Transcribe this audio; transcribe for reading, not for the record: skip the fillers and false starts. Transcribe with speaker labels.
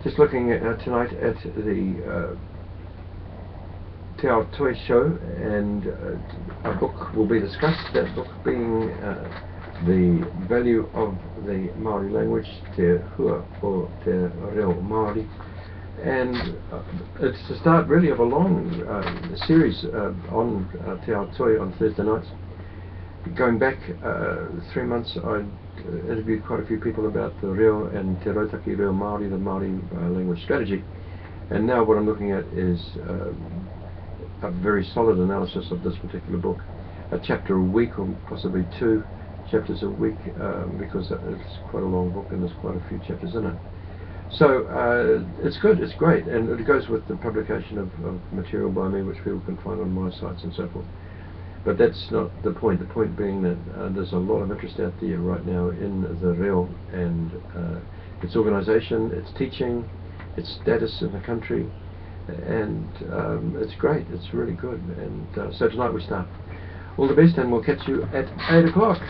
Speaker 1: Just looking at, tonight at the Ao Toi show, and a book will be discussed, that book being the value of the Maori language Te Hua or Te Reo Maori, and it's the start really of a long series on Te Ao Toi on Thursday nights. Going back 3 months, I interviewed quite a few people about the Reo and Te Rautaki Reo Maori, the Maori language strategy, and now what I'm looking at is a very solid analysis of this particular book, a chapter a week or possibly 2 chapters a week, because it's quite a long book and there's quite a few chapters in it. So it's good, it's great, and it goes with the publication of material by me which people can find on my sites and so forth. But that's not the point. The point being that there's a lot of interest out there right now in the Reo and its organisation, its teaching, its status in the country, and it's great, it's really good. And so tonight we start. All the best, and we'll catch you at 8 o'clock.